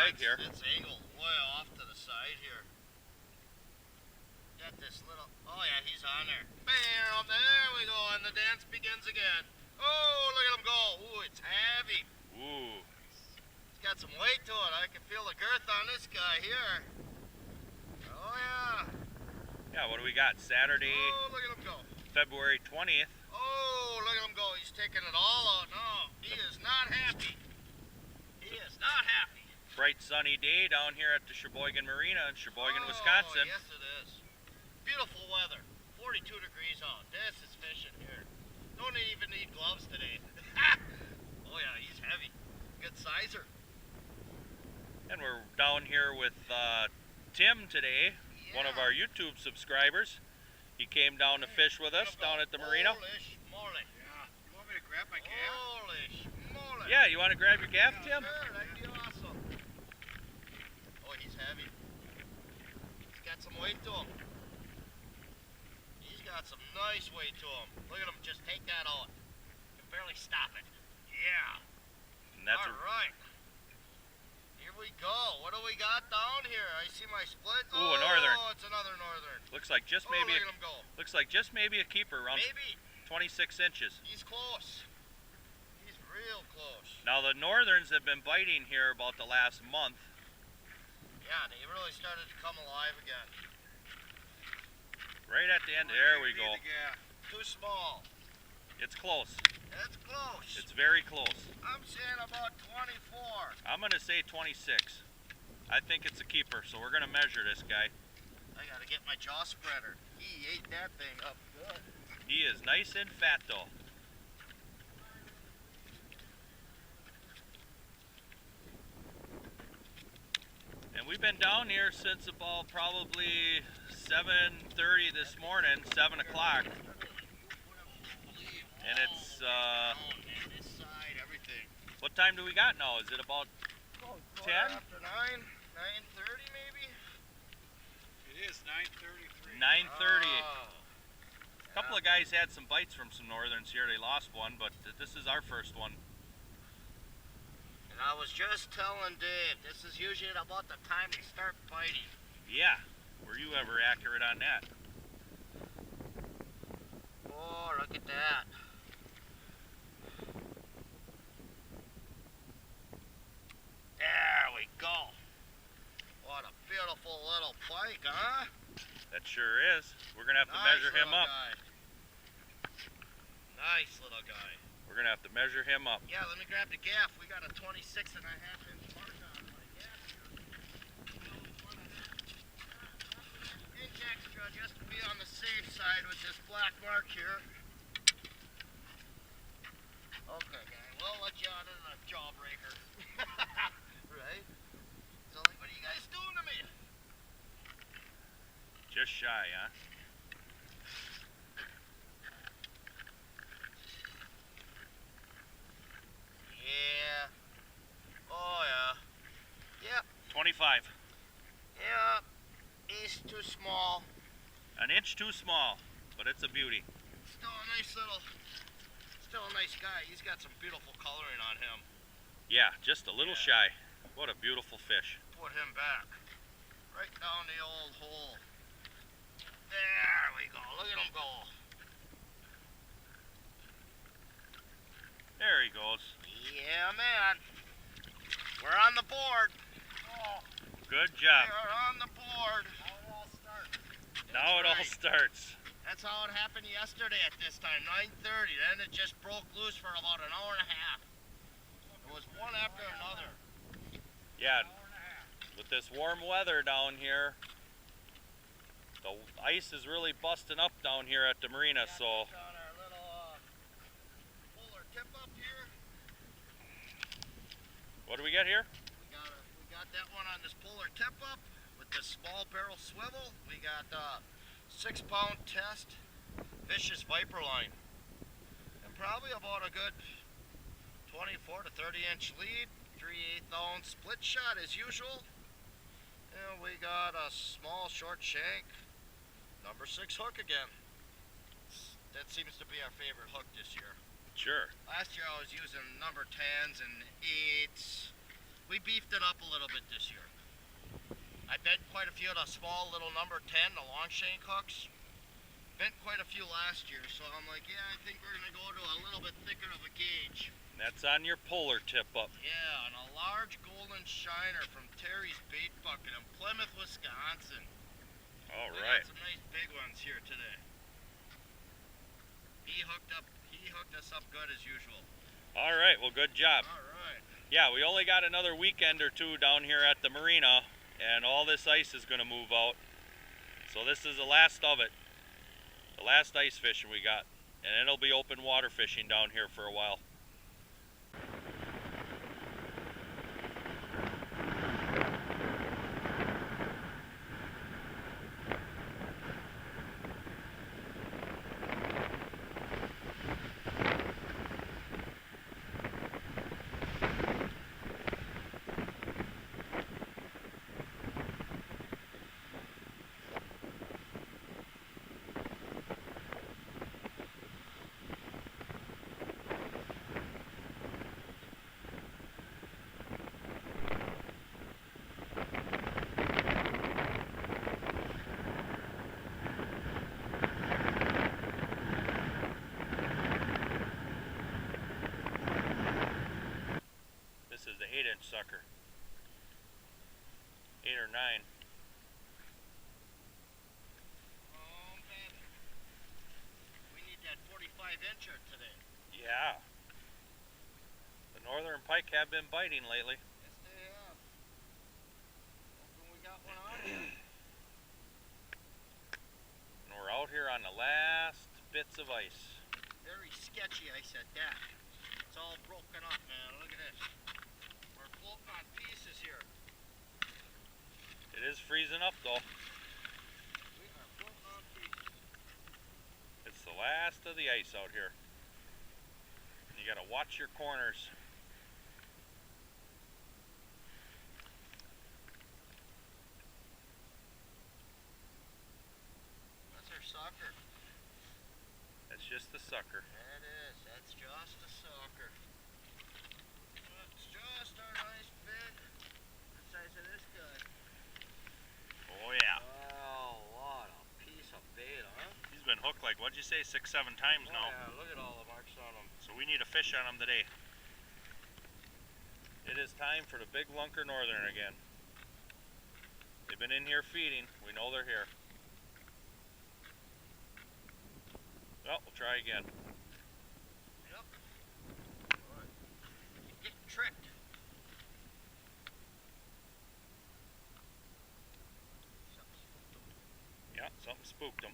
flag here. It's angled way off to the side here. Got this little, oh yeah, he's on there. Bam, there we go, and the dance begins again. Oh, look at him go. Ooh, it's heavy. Ooh. It's got some weight to it. I can feel the girth on this guy here. Oh yeah. Yeah, what do we got? Saturday, Oh, look at him go. February 20th. Oh, look at him go. He's taking it all out. No, he is not happy. He is not happy. Bright sunny day down here at the Sheboygan Marina in Sheboygan, Oh, Wisconsin. yes it is. Beautiful weather. 42 degrees out. This is fishing here. Don't even need gloves today. Oh yeah, he's heavy. Good sizer. And we're down here with Tim today, one of our YouTube subscribers. He came down to fish with us down at the marina. Holy schmoly. Yeah. You want me to grab my gaff? Holy schmoly. Yeah, you want to grab your gaff, Tim? Sure, that'd be awesome. Oh, he's heavy. He's got some weight to him. He's got some nice weight to him. Look at him just take that out. You can barely stop it. Yeah. And that's all right. Here we go. What do we got down here? I see my split. Ooh, a northern. Oh, it's another northern. looks like just maybe look at him go. looks like just maybe a keeper around Maybe. 26 inches. He's close. He's real close. Now the northerns have been biting here about the last month. Yeah, they really started to come alive again. Right at the end, there we go. Too small. It's close. That's close. It's very close. I'm saying about 24. I'm gonna say 26. I think it's a keeper, so we're gonna measure this guy. I gotta get my jaw spreader. He ate that thing up good. He is nice and fat though. And we've been down here since about probably 7:30 this morning, 7 o'clock. And it's, this side, everything. what time do we got now? Is it about 10? After 9, 9:30 maybe? It is 9:33. 9:30. Oh, A couple of guys had some bites from some northerns here. They lost one, but this is our first one. and I was just telling Dave, this is usually about the time they start biting. Yeah. Were you ever accurate on that? Oh, look at that. There we go. What a beautiful little pike, huh? That sure is. We're going to have to Nice measure him little up. guy. Nice little guy. We're going to have to measure him up. Yeah, let me grab the gaff. We got a 26.5-inch mark on my gaff here. Inch extra just to be on the safe side with this black mark here. Okay, guy. We'll let you out of the jawbreaker. Right? So, like, what are you guys doing to me? Just shy, huh? Yeah. Oh, yeah. Yep. 25. Yeah. He's too small. An inch too small, but it's a beauty. Still a nice guy. He's got some beautiful coloring on him. Yeah, just a little shy. What a beautiful fish. Put him back. Right down the old hole. There we go. Look at him go. There he goes. Yeah, man. We're on the board. Oh, Good job. we're on the board. Now it all starts. That's how it happened yesterday at this time, 9:30. Then it just broke loose for about an hour and a half. It was one after another. Yeah, with this warm weather down here, the ice is really busting up down here at the marina, so Got our little polar tip up here. what do we get here? We got that one on this polar tip up with this small barrel swivel. We got 6-pound test vicious viper line. And probably about a good 24 to 30-inch lead, 3/8 ounce split shot as usual. And we got a small short shank, number 6 hook again. That seems to be our favorite hook this year. Sure. Last year I was using number 10s and 8s. we beefed it up a little bit this year. I bent quite a few of the small little number 10, the long shank hooks. Bent quite a few last year, so I'm like, yeah, I think we're gonna go to a little bit thicker of a gauge. That's on your polar tip up. Yeah, and a large golden shiner from Terry's Bait Bucket in Plymouth, Wisconsin. All We right. got some nice big ones here today. He hooked us up good as usual. All right. Well, good job. All right. Yeah, we only got another weekend or two down here at the marina, and all this ice is going to move out. So this is the last of it. The last ice fishing we got. And it'll be open water fishing down here for a while. This is the 8-inch sucker. 8 or 9. Baby. We need that 45-incher today. Yeah. The northern pike have been biting lately. Yes, they have. Hoping we got one on here. And we're out here on the last bits of ice. Very sketchy ice at that. It's all broken up, man. Look at this. We're floating on pieces here. It is freezing up though. We are floating on pieces. It's the last of the ice out here. You gotta watch your corners. That's our sucker. That's just the sucker. That is. That's just a sucker. That's just our nice big. The size of this guy. Oh yeah. Oh, what a piece of bait, huh? He's been hooked like, what'd you say, 6, 7 times now? Yeah, look at all the marks on him. So we need a fish on him today. It is time for the big lunker northern again. They've been in here feeding. We know they're here. Well, we'll try again. Yep. Alright. You're getting tricked. Yeah, something spooked them.